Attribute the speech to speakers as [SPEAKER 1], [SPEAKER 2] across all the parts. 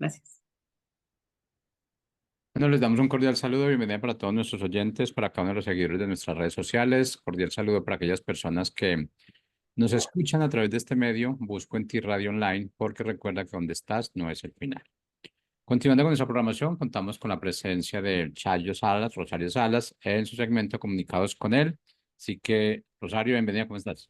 [SPEAKER 1] Gracias.
[SPEAKER 2] Bueno, les damos un cordial saludo, bienvenida para todos nuestros oyentes, para cada uno de los seguidores de nuestras redes sociales, cordial saludo para aquellas personas que nos escuchan a través de este medio, Busco en Ti Radio Online, porque recuerda que donde estás no es el final. Continuando con nuestra programación, contamos con la presencia de Chayo Salas, Rosario Salas, en su segmento Comunicados con él. Así que, Rosario, bienvenida, ¿cómo estás?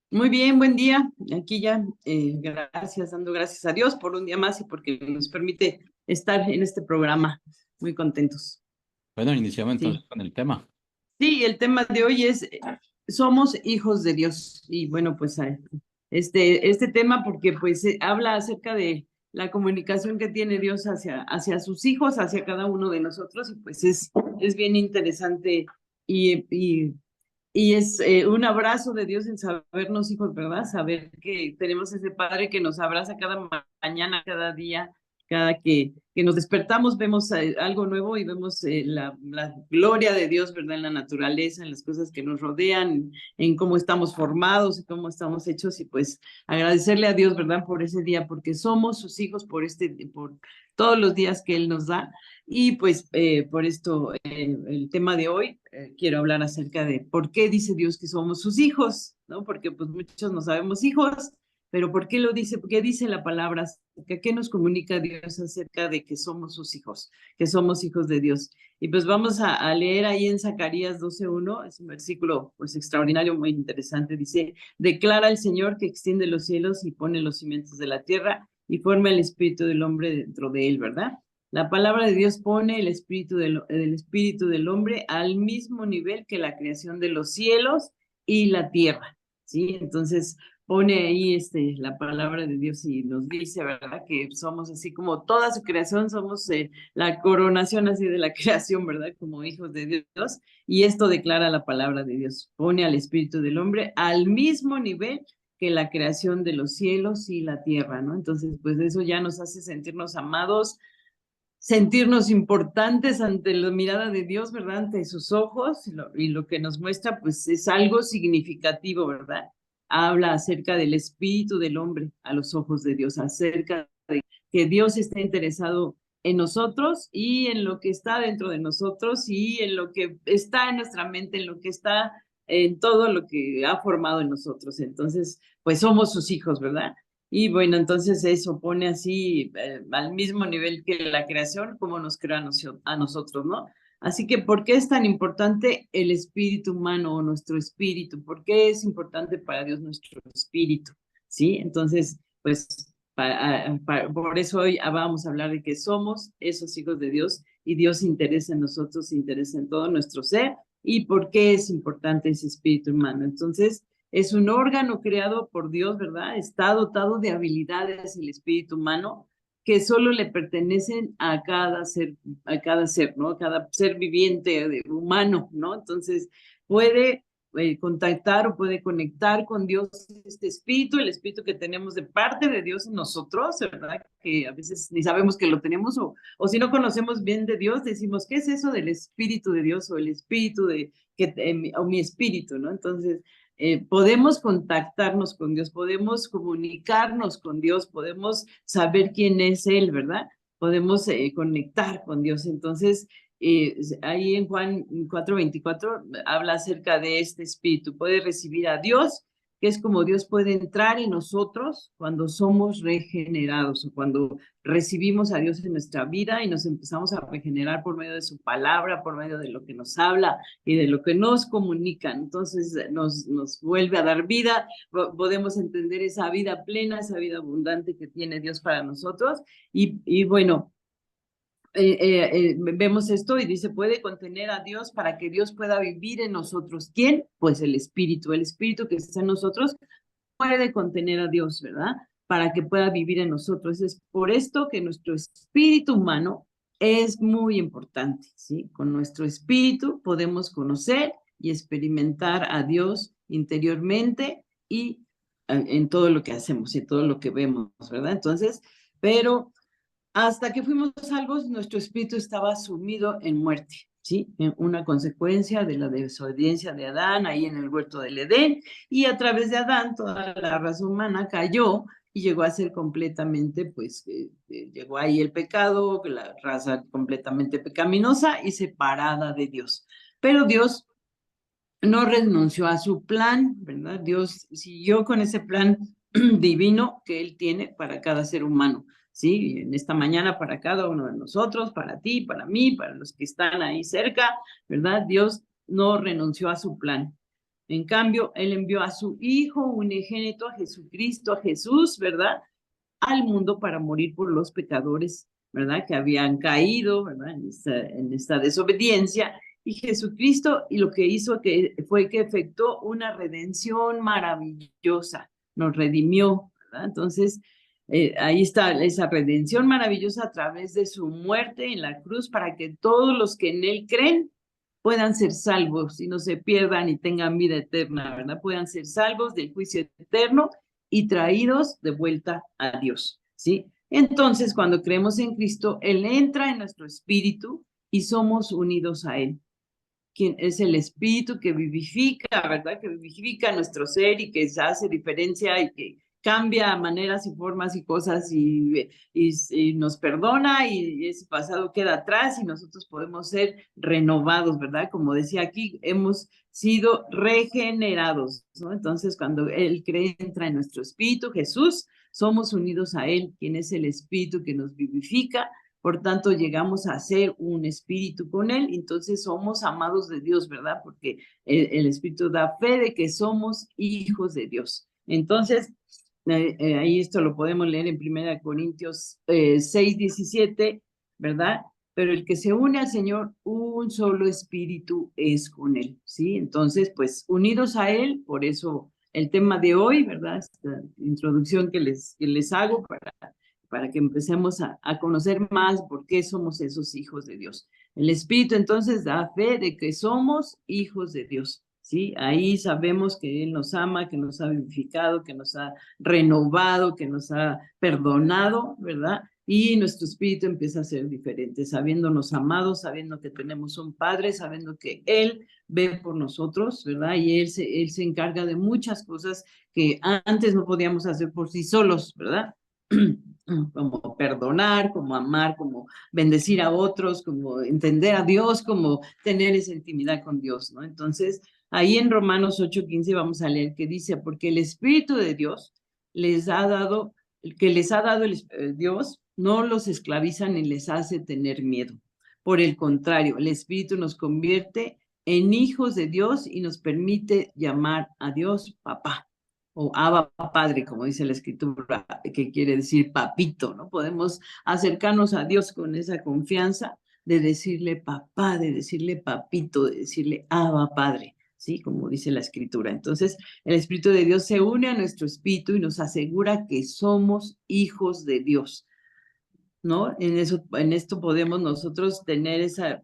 [SPEAKER 1] Muy bien, buen día. Aquí ya, gracias, dando gracias a Dios por un día más y porque nos permite estar en este programa. Muy contentos.
[SPEAKER 2] Bueno, iniciamos entonces
[SPEAKER 1] Sí.
[SPEAKER 2] con el tema.
[SPEAKER 1] Sí, el tema de hoy es, somos hijos de Dios. Y bueno, pues este tema porque pues habla acerca de la comunicación que tiene Dios hacia sus hijos, hacia cada uno de nosotros, y pues es bien interesante y y es un abrazo de Dios en sabernos hijos, ¿verdad? Saber que tenemos ese Padre que nos abraza cada mañana, cada día, cada que nos despertamos, vemos algo nuevo y vemos la gloria de Dios, ¿verdad? En la naturaleza, en las cosas que nos rodean, en cómo estamos formados, en cómo estamos hechos y pues agradecerle a Dios, ¿verdad? Por ese día, porque somos sus hijos por todos los días que Él nos da. Y pues por esto, el tema de hoy, quiero hablar acerca de por qué dice Dios que somos sus hijos, ¿no? Porque pues muchos no sabemos hijos, pero ¿por qué lo dice? ¿Por qué dice la palabra? ¿Qué nos comunica Dios acerca de que somos sus hijos, que somos hijos de Dios? Y pues vamos a leer ahí en Zacarías 12:1, es un versículo pues extraordinario, muy interesante, dice, declara el Señor que extiende los cielos y pone los cimientos de la tierra y forma el espíritu del hombre dentro de él, ¿verdad? La palabra de Dios pone el espíritu del hombre al mismo nivel que la creación de los cielos y la tierra, ¿sí? Entonces pone ahí la palabra de Dios y nos dice, ¿verdad? Que somos así como toda su creación, somos la coronación así de la creación, ¿verdad? Como hijos de Dios. Y esto declara la palabra de Dios, pone al espíritu del hombre al mismo nivel que la creación de los cielos y la tierra, ¿no? Entonces, pues eso ya nos hace sentirnos amados, sentirnos importantes ante la mirada de Dios, ¿verdad? Ante sus ojos y lo que nos muestra, pues es algo significativo, ¿verdad? Habla acerca del espíritu del hombre a los ojos de Dios, acerca de que Dios está interesado en nosotros y en lo que está dentro de nosotros y en lo que está en nuestra mente, en lo que está en todo lo que ha formado en nosotros. Entonces, pues somos sus hijos, ¿verdad? Y bueno, entonces eso pone así al mismo nivel que la creación, como nos crea a nosotros, ¿no? Así que, ¿por qué es tan importante el espíritu humano o nuestro espíritu? ¿Por qué es importante para Dios nuestro espíritu? ¿Sí? Entonces, pues, por eso hoy vamos a hablar de que somos esos hijos de Dios y Dios se interesa en nosotros, se interesa en todo nuestro ser y por qué es importante ese espíritu humano. Entonces, es un órgano creado por Dios, ¿verdad? Está dotado de habilidades el espíritu humano que solo le pertenecen a cada ser, ¿no? A cada ser viviente humano, ¿no? Entonces, puede contactar o puede conectar con Dios este espíritu, el espíritu que tenemos de parte de Dios en nosotros, ¿verdad? Que a veces ni sabemos que lo tenemos o si no conocemos bien de Dios, decimos, ¿qué es eso del espíritu de Dios o el espíritu o mi espíritu, ¿no? Entonces, podemos contactarnos con Dios, podemos comunicarnos con Dios, podemos saber quién es Él, ¿verdad? Podemos conectar con Dios. Entonces, ahí en Juan 4:24 habla acerca de este espíritu. Puede recibir a Dios, que es como Dios puede entrar en nosotros cuando somos regenerados o cuando recibimos a Dios en nuestra vida y nos empezamos a regenerar por medio de su palabra, por medio de lo que nos habla y de lo que nos comunican. Entonces nos vuelve a dar vida, podemos entender esa vida plena, esa vida abundante que tiene Dios para nosotros. Y bueno, vemos esto y dice, puede contener a Dios para que Dios pueda vivir en nosotros. ¿Quién? Pues el Espíritu que está en nosotros puede contener a Dios, ¿verdad? Para que pueda vivir en nosotros. Es por esto que nuestro espíritu humano es muy importante, ¿sí? Con nuestro espíritu podemos conocer y experimentar a Dios interiormente y en todo lo que hacemos y todo lo que vemos, ¿verdad? Entonces, pero hasta que fuimos salvos, nuestro espíritu estaba sumido en muerte, ¿sí? En una consecuencia de la desobediencia de Adán ahí en el huerto del Edén, y a través de Adán toda la raza humana cayó y llegó a ser completamente, pues, llegó ahí el pecado, la raza completamente pecaminosa y separada de Dios. Pero Dios no renunció a su plan, ¿verdad? Dios siguió con ese plan divino que Él tiene para cada ser humano, ¿sí? En esta mañana para cada uno de nosotros, para ti, para mí, para los que están ahí cerca, ¿verdad? Dios no renunció a su plan. En cambio, Él envió a su Hijo unigénito, a Jesucristo, a Jesús, ¿verdad? Al mundo para morir por los pecadores, ¿verdad? Que habían caído, ¿verdad? En esta desobediencia. Y Jesucristo, y lo que hizo fue que efectuó una redención maravillosa, nos redimió, ¿verdad? Entonces, ahí está esa redención maravillosa a través de su muerte en la cruz para que todos los que en Él creen puedan ser salvos y no se pierdan y tengan vida eterna, ¿verdad? Puedan ser salvos del juicio eterno y traídos de vuelta a Dios, ¿sí? Entonces, cuando creemos en Cristo, Él entra en nuestro espíritu y somos unidos a Él, quien es el espíritu que vivifica, ¿verdad? Que vivifica nuestro ser y que hace diferencia y que cambia maneras y formas y cosas y nos perdona y ese pasado queda atrás y nosotros podemos ser renovados, ¿verdad? Como decía aquí, hemos sido regenerados, ¿no? Entonces, cuando Él cree, entra en nuestro espíritu, Jesús, somos unidos a Él, quien es el espíritu que nos vivifica. Por tanto, llegamos a ser un espíritu con Él, entonces somos amados de Dios, ¿verdad? Porque el Espíritu da fe de que somos hijos de Dios. Entonces, ahí esto lo podemos leer en 1 Corintios 6:17, ¿verdad? Pero el que se une al Señor, un solo espíritu es con Él, ¿sí? Entonces, pues unidos a Él, por eso el tema de hoy, ¿verdad? Esta introducción que les hago para que empecemos a conocer más por qué somos esos hijos de Dios. El Espíritu entonces da fe de que somos hijos de Dios, ¿sí? Ahí sabemos que Él nos ama, que nos ha vivificado, que nos ha renovado, que nos ha perdonado, ¿verdad? Y nuestro espíritu empieza a ser diferente, sabiéndonos amados, sabiendo que tenemos un Padre, sabiendo que Él ve por nosotros, ¿verdad? Y Él se encarga de muchas cosas que antes no podíamos hacer por sí solos, ¿verdad? Como perdonar, como amar, como bendecir a otros, como entender a Dios, como tener esa intimidad con Dios, ¿no? Entonces, ahí en Romanos 8:15 vamos a leer que dice, porque el Espíritu de Dios les ha dado, que les ha dado Dios, no los esclaviza ni les hace tener miedo. Por el contrario, el Espíritu nos convierte en hijos de Dios y nos permite llamar a Dios papá o Abba Padre, como dice la escritura, que quiere decir papito, ¿no? Podemos acercarnos a Dios con esa confianza de decirle papá, de decirle papito, de decirle Abba Padre, ¿sí? Como dice la escritura. Entonces, el Espíritu de Dios se une a nuestro espíritu y nos asegura que somos hijos de Dios, ¿no? En esto podemos nosotros tener esa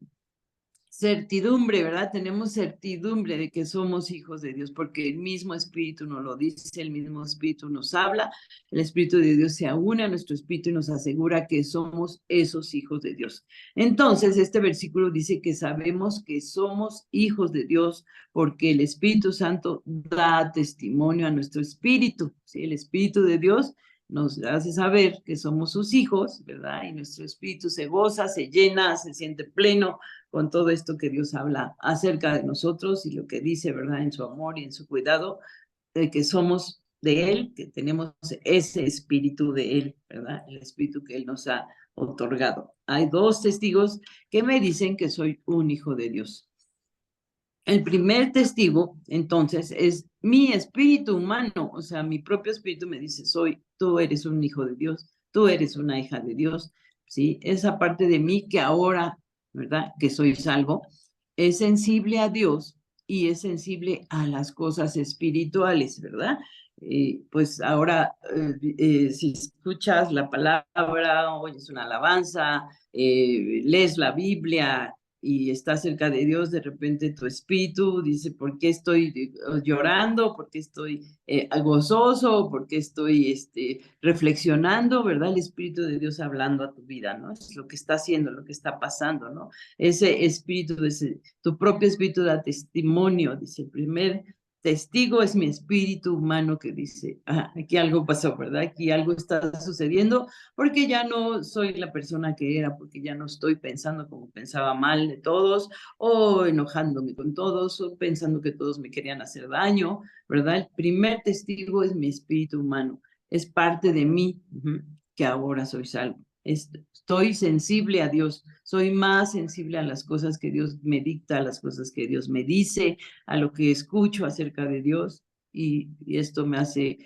[SPEAKER 1] certidumbre, ¿verdad? Tenemos certidumbre de que somos hijos de Dios, porque el mismo Espíritu nos lo dice, el mismo Espíritu nos habla, el Espíritu de Dios se une a nuestro Espíritu y nos asegura que somos esos hijos de Dios. Entonces, este versículo dice que sabemos que somos hijos de Dios porque el Espíritu Santo da testimonio a nuestro espíritu, ¿sí? El Espíritu de Dios nos hace saber que somos sus hijos, ¿verdad? Y nuestro espíritu se goza, se llena, se siente pleno con todo esto que Dios habla acerca de nosotros y lo que dice, ¿verdad? En su amor y en su cuidado, de que somos de Él, que tenemos ese espíritu de Él, ¿verdad? El espíritu que Él nos ha otorgado. Hay dos testigos que me dicen que soy un hijo de Dios. El primer testigo, entonces, es mi espíritu humano, o sea, mi propio espíritu me dice, tú eres un hijo de Dios, tú eres una hija de Dios, ¿sí? Esa parte de mí que ahora, ¿verdad? Que soy salvo, es sensible a Dios y es sensible a las cosas espirituales, ¿verdad? Pues ahora, si escuchas la palabra, oyes una alabanza, lees la Biblia, y estás cerca de Dios, de repente tu espíritu dice, ¿por qué estoy llorando? ¿Por qué estoy gozoso? ¿Por qué estoy reflexionando? ¿Verdad? El Espíritu de Dios hablando a tu vida, ¿no? Es lo que está haciendo, lo que está pasando, ¿no? Ese espíritu, tu propio espíritu da testimonio, dice el primer testigo es mi espíritu humano que dice, aquí algo pasó, ¿verdad? Aquí algo está sucediendo porque ya no soy la persona que era, porque ya no estoy pensando como pensaba mal de todos, o enojándome con todos, o pensando que todos me querían hacer daño, ¿verdad? El primer testigo es mi espíritu humano, es parte de mí, que ahora soy salvo. Estoy sensible a Dios, soy más sensible a las cosas que Dios me dicta, a las cosas que Dios me dice, a lo que escucho acerca de Dios, y esto me hace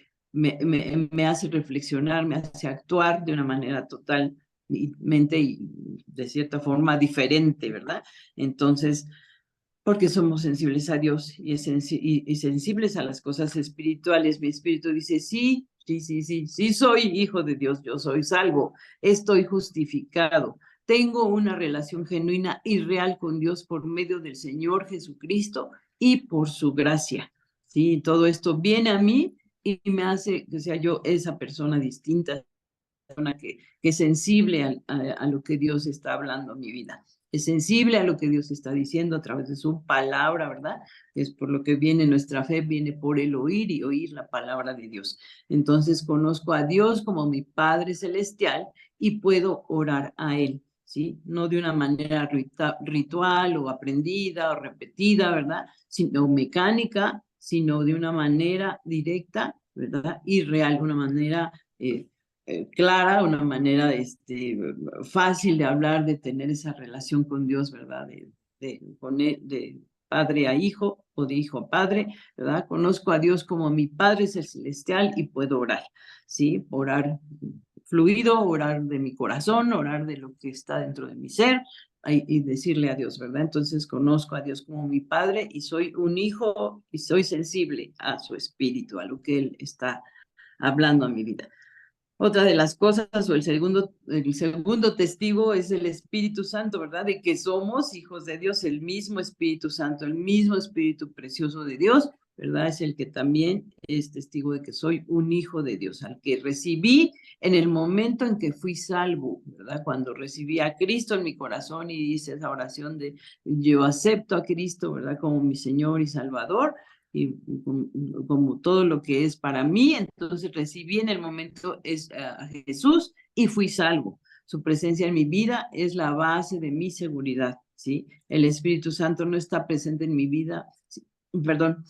[SPEAKER 1] reflexionar, me hace actuar de una manera totalmente y de cierta forma diferente, ¿verdad? Entonces, porque somos sensibles a Dios y sensibles a las cosas espirituales. Mi espíritu dice, sí, sí, sí, sí, sí soy hijo de Dios, yo soy salvo, estoy justificado, tengo una relación genuina y real con Dios por medio del Señor Jesucristo y por su gracia. Sí, todo esto viene a mí y me hace que sea yo esa persona distinta, persona que es sensible a lo que Dios está hablando en mi vida. Es sensible a lo que Dios está diciendo a través de su palabra, ¿verdad? Es por lo que viene nuestra fe, viene por el oír y oír la palabra de Dios. Entonces conozco a Dios como mi Padre Celestial y puedo orar a Él, ¿sí? No de una manera ritual o aprendida o repetida, ¿verdad? Sino mecánica, sino de una manera directa, ¿verdad? Y real, una manera clara, una manera fácil de hablar, de tener esa relación con Dios, ¿verdad? De padre a hijo o de hijo a padre, ¿verdad? Conozco a Dios como mi Padre Celestial y puedo orar, ¿sí? Orar fluido, orar de mi corazón, orar de lo que está dentro de mi ser y decirle a Dios, ¿verdad? Entonces conozco a Dios como mi Padre y soy un hijo y soy sensible a su espíritu, a lo que Él está hablando a mi vida. Otra de las cosas, o el segundo testigo es el Espíritu Santo, ¿verdad? De que somos hijos de Dios, el mismo Espíritu Santo, el mismo Espíritu precioso de Dios, ¿verdad? Es el que también es testigo de que soy un hijo de Dios, al que recibí en el momento en que fui salvo, ¿verdad? Cuando recibí a Cristo en mi corazón y hice esa oración de yo acepto a Cristo, ¿verdad? Como mi Señor y Salvador, y como todo lo que es para mí, entonces recibí en el momento a Jesús y fui salvo. Su presencia en mi vida es la base de mi seguridad, ¿sí? El Espíritu Santo no está presente en mi vida, perdón,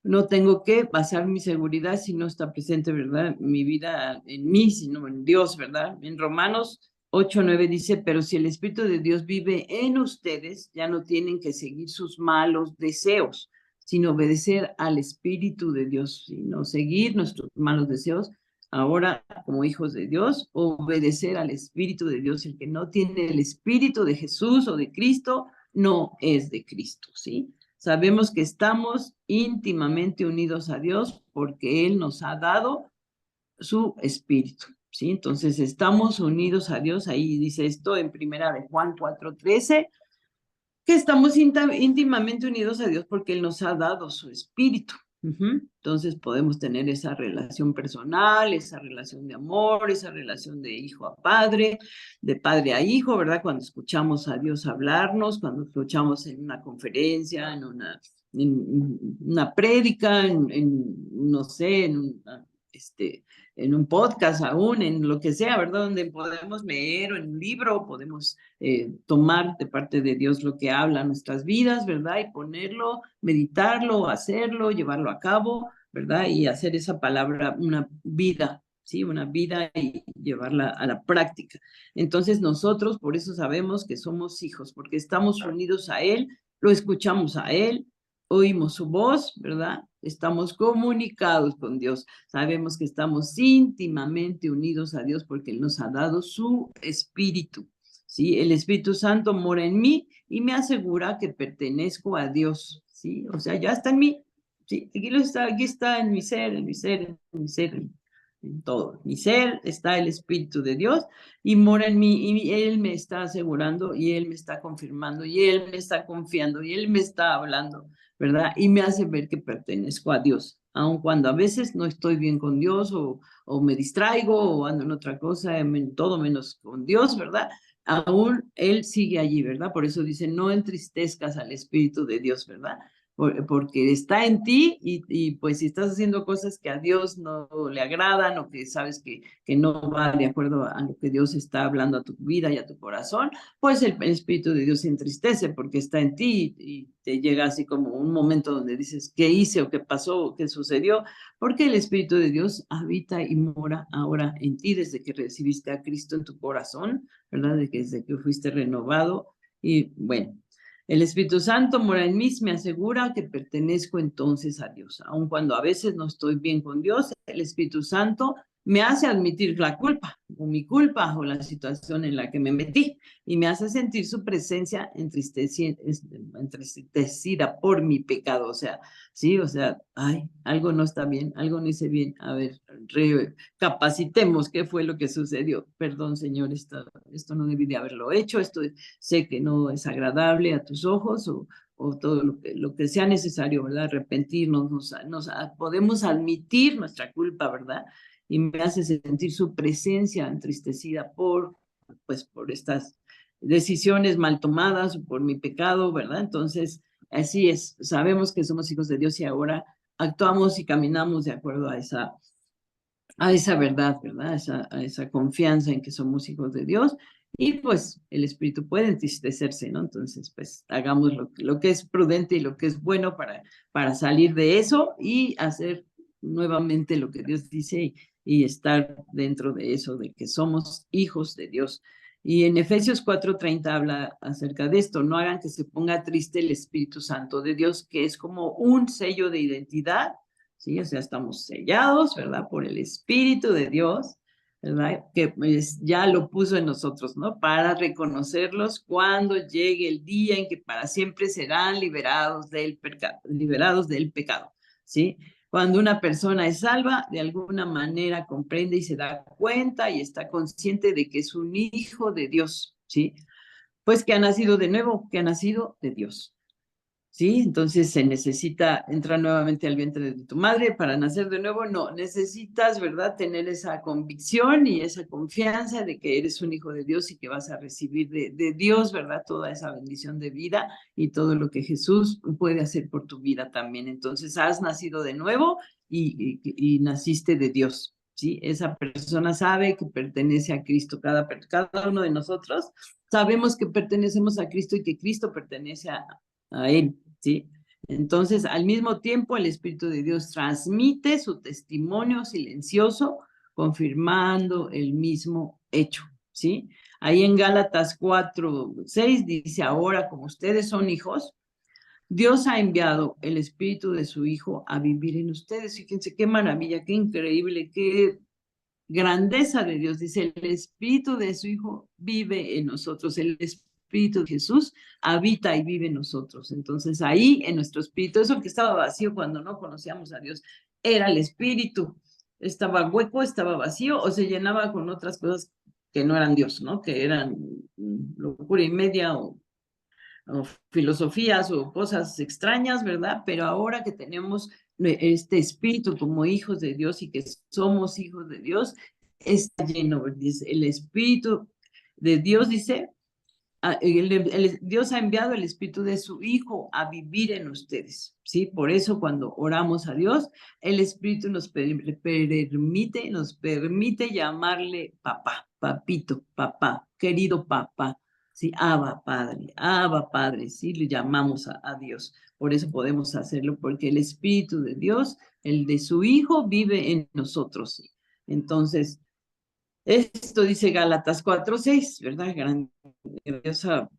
[SPEAKER 1] no tengo que basar mi seguridad si no está presente, ¿verdad? Mi vida en mí, sino en Dios, ¿verdad? En Romanos 8:9 dice, pero si el Espíritu de Dios vive en ustedes, ya no tienen que seguir sus malos deseos, sino obedecer al Espíritu de Dios, sino seguir nuestros malos deseos. Ahora, como hijos de Dios, obedecer al Espíritu de Dios. El que no tiene el Espíritu de Jesús o de Cristo, no es de Cristo, ¿sí? Sabemos que estamos íntimamente unidos a Dios porque Él nos ha dado su Espíritu, ¿sí? Entonces estamos unidos a Dios. Ahí dice esto en primera de Juan 4:13, que estamos íntimamente unidos a Dios porque Él nos ha dado su Espíritu. Entonces podemos tener esa relación personal, esa relación de amor, esa relación de hijo a padre, de padre a hijo, ¿verdad? Cuando escuchamos a Dios hablarnos, cuando escuchamos en una conferencia, en una prédica, no sé, en un podcast aún, en lo que sea, ¿verdad? Donde podemos leer o en un libro, podemos tomar de parte de Dios lo que habla en nuestras vidas, ¿verdad? Y ponerlo, meditarlo, hacerlo, llevarlo a cabo, ¿verdad? Y hacer esa palabra una vida, ¿sí? Una vida y llevarla a la práctica. Entonces nosotros por eso sabemos que somos hijos, porque estamos unidos a Él, lo escuchamos a Él, oímos su voz, ¿verdad? Estamos comunicados con Dios. Sabemos que estamos íntimamente unidos a Dios porque Él nos ha dado su espíritu, ¿sí? El Espíritu Santo mora en mí y me asegura que pertenezco a Dios, ¿sí? O sea, ya está en mí, ¿sí? Aquí está en mi ser, en mi ser, en mi ser, en todo. Mi ser está el Espíritu de Dios y mora en mí y Él me está asegurando y Él me está confirmando y Él me está confiando y Él me está hablando, ¿verdad? Y me hace ver que pertenezco a Dios, aun cuando a veces no estoy bien con Dios o me distraigo o ando en otra cosa, todo menos con Dios, ¿verdad? Aún Él sigue allí, ¿verdad? Por eso dice, no entristezcas al Espíritu de Dios, ¿verdad? porque está en ti y pues si estás haciendo cosas que a Dios no le agradan o que sabes que no va de acuerdo a lo que Dios está hablando a tu vida y a tu corazón, pues el Espíritu de Dios se entristece porque está en ti y te llega así como un momento donde dices, ¿qué hice o qué pasó o qué sucedió? Porque el Espíritu de Dios habita y mora ahora en ti desde que recibiste a Cristo en tu corazón, ¿verdad? Desde que fuiste renovado y bueno. El Espíritu Santo mora en mí, me asegura que pertenezco entonces a Dios. Aun cuando a veces no estoy bien con Dios, el Espíritu Santo me hace admitir la culpa, o mi culpa, o la situación en la que me metí, y me hace sentir su presencia entristecida por mi pecado. O sea, sí, o sea, ay, algo no está bien, algo no hice bien. A ver, recapacitemos qué fue lo que sucedió. Perdón, Señor, esto no debí de haberlo hecho, esto sé que no es agradable a tus ojos o todo lo que sea necesario, ¿verdad? Arrepentirnos, podemos admitir nuestra culpa, ¿verdad? Y me hace sentir su presencia entristecida pues, por estas decisiones mal tomadas o por mi pecado, ¿verdad? Entonces, así es, sabemos que somos hijos de Dios y ahora actuamos y caminamos de acuerdo a esa verdad, ¿verdad? A esa confianza en que somos hijos de Dios y pues el espíritu puede entristecerse, ¿no? Entonces, pues hagamos lo que es prudente y lo que es bueno para salir de eso y hacer nuevamente lo que Dios dice y estar dentro de eso, de que somos hijos de Dios. Y en Efesios 4:30 habla acerca de esto, no hagan que se ponga triste el Espíritu Santo de Dios, que es como un sello de identidad, ¿sí? O sea, estamos sellados, ¿verdad? Por el Espíritu de Dios, ¿verdad? Que pues, ya lo puso en nosotros, ¿no? Para reconocerlos cuando llegue el día en que para siempre serán liberados del pecado, ¿sí? Cuando una persona es salva, de alguna manera comprende y se da cuenta y está consciente de que es un hijo de Dios, ¿sí? Pues que ha nacido de nuevo, que ha nacido de Dios. ¿Sí? Entonces se necesita entrar nuevamente al vientre de tu madre para nacer de nuevo. No, necesitas, ¿verdad? Tener esa convicción y esa confianza de que eres un hijo de Dios y que vas a recibir de Dios, ¿verdad? Toda esa bendición de vida y todo lo que Jesús puede hacer por tu vida también. Entonces has nacido de nuevo y naciste de Dios. ¿Sí? Esa persona sabe que pertenece a Cristo. Cada uno de nosotros sabemos que pertenecemos a Cristo y que Cristo pertenece a Él, ¿sí? Entonces, al mismo tiempo, el Espíritu de Dios transmite su testimonio silencioso, confirmando el mismo hecho, ¿sí? Ahí en Gálatas 4:6 dice, ahora como ustedes son hijos, Dios ha enviado el Espíritu de su Hijo a vivir en ustedes. Fíjense qué maravilla, qué increíble, qué grandeza de Dios. Dice, el Espíritu de su Hijo vive en nosotros, el Espíritu de Jesús habita y vive en nosotros. Entonces ahí en nuestro espíritu, eso que estaba vacío cuando no conocíamos a Dios, era el Espíritu. Estaba hueco, estaba vacío o se llenaba con otras cosas que no eran Dios, ¿no? Que eran locura y media o filosofías o cosas extrañas, ¿verdad? Pero ahora que tenemos este espíritu como hijos de Dios y que somos hijos de Dios, está lleno, dice, el espíritu de Dios, dice, Dios ha enviado el espíritu de su Hijo a vivir en ustedes, ¿sí? Por eso cuando oramos a Dios, el espíritu nos permite llamarle papá, papito, papá, querido papá, ¿sí? Abba Padre, ¿sí? Le llamamos a Dios. Por eso podemos hacerlo, porque el espíritu de Dios, el de su Hijo, vive en nosotros, ¿sí? Entonces, esto dice Gálatas 4:6, ¿verdad? Grandiosa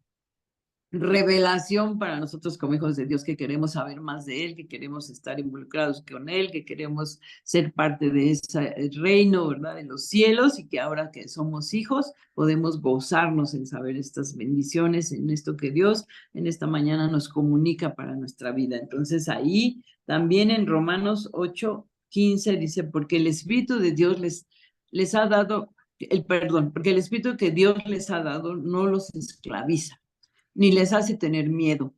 [SPEAKER 1] revelación para nosotros como hijos de Dios que queremos saber más de Él, que queremos estar involucrados con Él, que queremos ser parte de ese reino, ¿verdad? De los cielos y que ahora que somos hijos podemos gozarnos en saber estas bendiciones, en esto que Dios en esta mañana nos comunica para nuestra vida. Entonces ahí también en Romanos 8:15 dice, porque el Espíritu de Dios les ha dado porque el Espíritu que Dios les ha dado no los esclaviza, ni les hace tener miedo.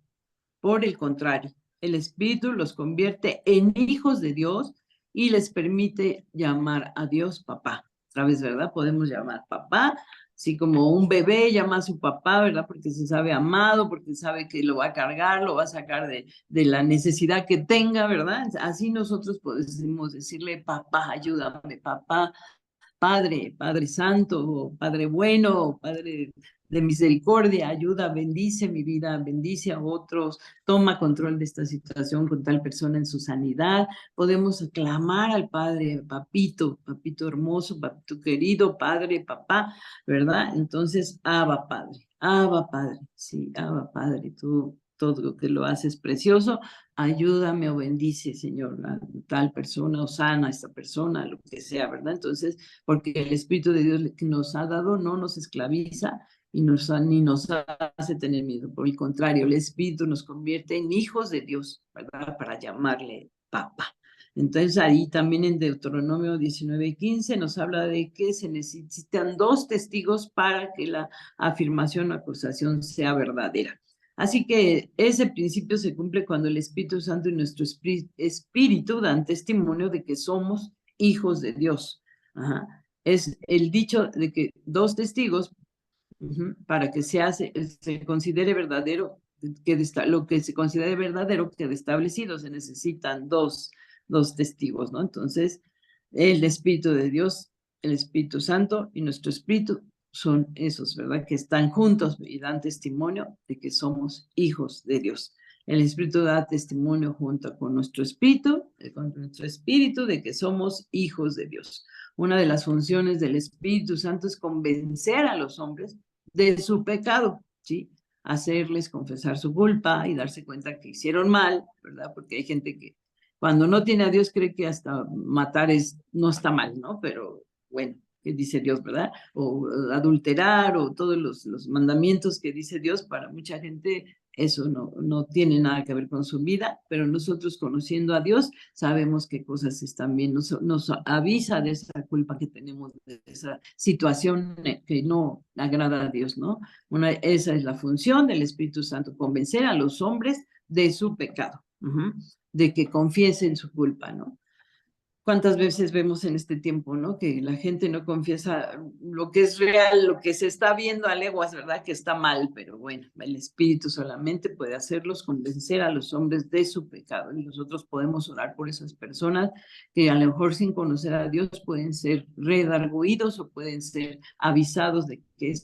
[SPEAKER 1] Por el contrario, el Espíritu los convierte en hijos de Dios y les permite llamar a Dios papá. Otra vez, ¿verdad? Podemos llamar papá así como un bebé llama a su papá, ¿verdad? Porque se sabe amado, porque sabe que lo va a cargar, lo va a sacar de la necesidad que tenga, ¿verdad? Así nosotros podemos decirle, papá, ayúdame, papá, Padre, Padre Santo, Padre bueno, Padre de misericordia, ayuda, bendice mi vida, bendice a otros, toma control de esta situación con tal persona en su sanidad. Podemos clamar al Padre, papito, papito hermoso, papito querido, Padre, papá, ¿verdad? Entonces, Abba Padre, sí, Abba Padre, tú todo lo que lo haces precioso, ayúdame o bendice, Señor, a tal persona o sana a esta persona, lo que sea, ¿verdad? Entonces, porque el Espíritu de Dios que nos ha dado no nos esclaviza y ni nos hace tener miedo. Por el contrario, el Espíritu nos convierte en hijos de Dios, ¿verdad? Para llamarle Papá. Entonces ahí también en Deuteronomio 19:15 nos habla de que se necesitan 2 testigos para que la afirmación o acusación sea verdadera. Así que ese principio se cumple cuando el Espíritu Santo y nuestro espíritu dan testimonio de que somos hijos de Dios. Ajá. Es el dicho de que 2 testigos, para que se considere verdadero, lo que se considere verdadero quede establecido, se necesitan dos testigos, ¿no? Entonces, el Espíritu de Dios, el Espíritu Santo y nuestro Espíritu son esos, ¿verdad? Que están juntos y dan testimonio de que somos hijos de Dios. El Espíritu da testimonio junto con nuestro espíritu de que somos hijos de Dios. Una de las funciones del Espíritu Santo es convencer a los hombres de su pecado, ¿sí? Hacerles confesar su culpa y darse cuenta que hicieron mal, ¿verdad? Porque hay gente que cuando no tiene a Dios cree que hasta matar no está mal, ¿no? Pero bueno, ¿qué dice Dios, verdad? O adulterar o todos los mandamientos que dice Dios, para mucha gente eso no tiene nada que ver con su vida, pero nosotros conociendo a Dios sabemos qué cosas están bien, nos avisa de esa culpa que tenemos, de esa situación que no agrada a Dios, ¿no? Esa es la función del Espíritu Santo, convencer a los hombres de su pecado, de que confiesen su culpa, ¿no? ¿Cuántas veces vemos en este tiempo, ¿no? Que la gente no confiesa lo que es real, lo que se está viendo a leguas, ¿verdad? Que está mal, pero bueno, el Espíritu solamente puede hacerlos convencer a los hombres de su pecado. Y nosotros podemos orar por esas personas que a lo mejor sin conocer a Dios pueden ser redarguidos o pueden ser avisados de que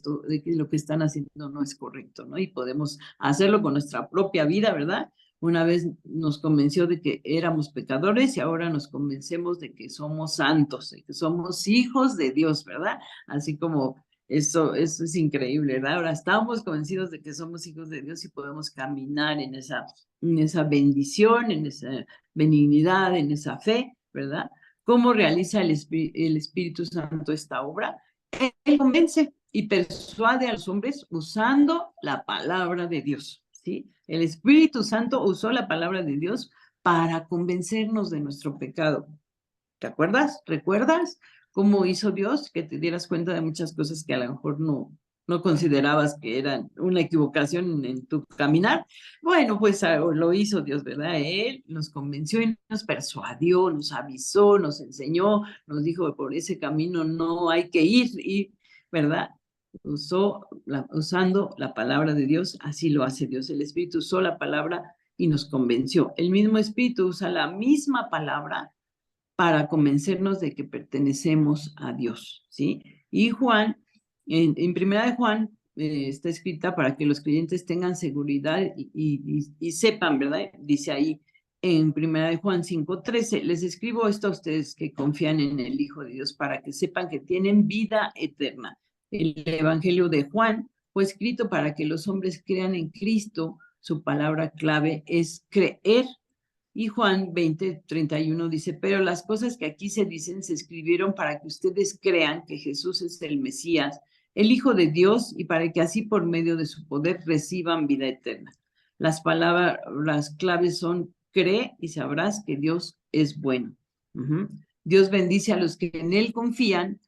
[SPEAKER 1] lo que están haciendo no es correcto, ¿no? Y podemos hacerlo con nuestra propia vida, ¿verdad? Una vez nos convenció de que éramos pecadores y ahora nos convencemos de que somos santos, de que somos hijos de Dios, ¿verdad? Así como eso es increíble, ¿verdad? Ahora estamos convencidos de que somos hijos de Dios y podemos caminar en esa bendición, en esa benignidad, en esa fe, ¿verdad? ¿Cómo realiza el Espíritu Santo esta obra? Él convence y persuade a los hombres usando la palabra de Dios, ¿sí? El Espíritu Santo usó la palabra de Dios para convencernos de nuestro pecado. ¿Te acuerdas? ¿Recuerdas cómo hizo Dios? Que te dieras cuenta de muchas cosas que a lo mejor no considerabas que eran una equivocación en tu caminar. Bueno, pues lo hizo Dios, ¿verdad? Él nos convenció y nos persuadió, nos avisó, nos enseñó, nos dijo, por ese camino no hay que ir, ¿verdad? Usando la palabra de Dios, así lo hace Dios. El Espíritu usó la palabra y nos convenció. El mismo Espíritu usa la misma palabra para convencernos de que pertenecemos a Dios, ¿sí? Y Juan, en primera de Juan, está escrita para que los creyentes tengan seguridad y sepan, ¿verdad? Dice ahí en primera de Juan 5:13, les escribo esto a ustedes que confían en el Hijo de Dios para que sepan que tienen vida eterna. El Evangelio de Juan fue escrito para que los hombres crean en Cristo. Su palabra clave es creer. Y Juan 20:31 dice, pero las cosas que aquí se dicen se escribieron para que ustedes crean que Jesús es el Mesías, el Hijo de Dios, y para que así por medio de su poder reciban vida eterna. Las palabras claves son cree y sabrás que Dios es bueno. Dios bendice a los que en Él confían.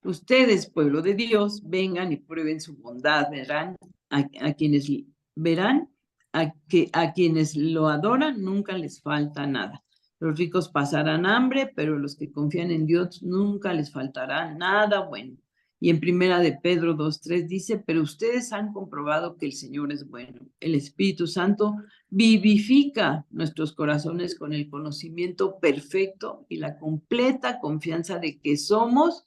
[SPEAKER 1] Ustedes, pueblo de Dios, vengan y prueben su bondad, verán a quienes verán a quienes lo adoran nunca les falta nada. Los ricos pasarán hambre, pero los que confían en Dios nunca les faltará nada bueno. Y en Primera de Pedro 2:3 dice, pero ustedes han comprobado que el Señor es bueno. El Espíritu Santo vivifica nuestros corazones con el conocimiento perfecto y la completa confianza de que somos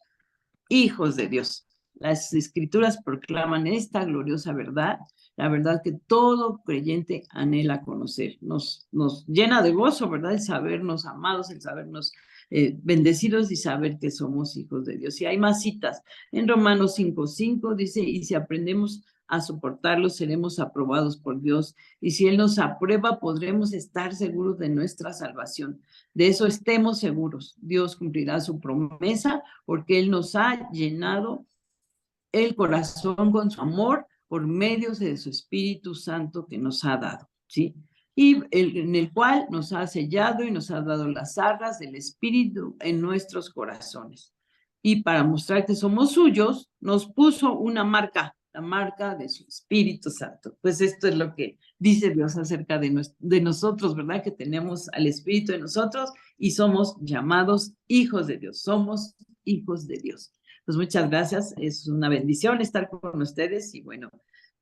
[SPEAKER 1] hijos de Dios. Las Escrituras proclaman esta gloriosa verdad, la verdad que todo creyente anhela conocer. Nos llena de gozo, ¿verdad? El sabernos amados, el sabernos bendecidos y saber que somos hijos de Dios. Y hay más citas. En Romanos 5:5 dice, y si aprendemos a soportarlos, seremos aprobados por Dios. Y si Él nos aprueba, podremos estar seguros de nuestra salvación. De eso estemos seguros. Dios cumplirá su promesa porque Él nos ha llenado el corazón con su amor por medio de su Espíritu Santo que nos ha dado, ¿sí? Y en el cual nos ha sellado y nos ha dado las arras del Espíritu en nuestros corazones. Y para mostrar que somos suyos, nos puso una marca, la marca de su Espíritu Santo. Pues esto es lo que dice Dios acerca de nosotros, ¿verdad? Que tenemos al Espíritu en nosotros y somos llamados hijos de Dios, somos hijos de Dios. Pues muchas gracias, es una bendición estar con ustedes y bueno,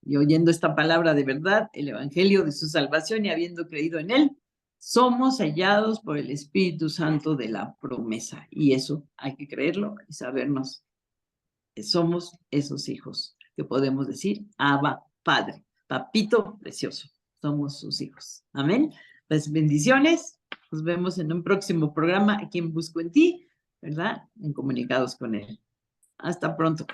[SPEAKER 1] y oyendo esta palabra de verdad, el evangelio de su salvación y habiendo creído en él, somos sellados por el Espíritu Santo de la promesa y eso hay que creerlo y sabernos que somos esos hijos que podemos decir, Abba, Padre, papito precioso, somos sus hijos. Amén. Pues bendiciones, nos vemos en un próximo programa aquí en Busco en Ti, ¿verdad? En Comunicados con Él. Hasta pronto.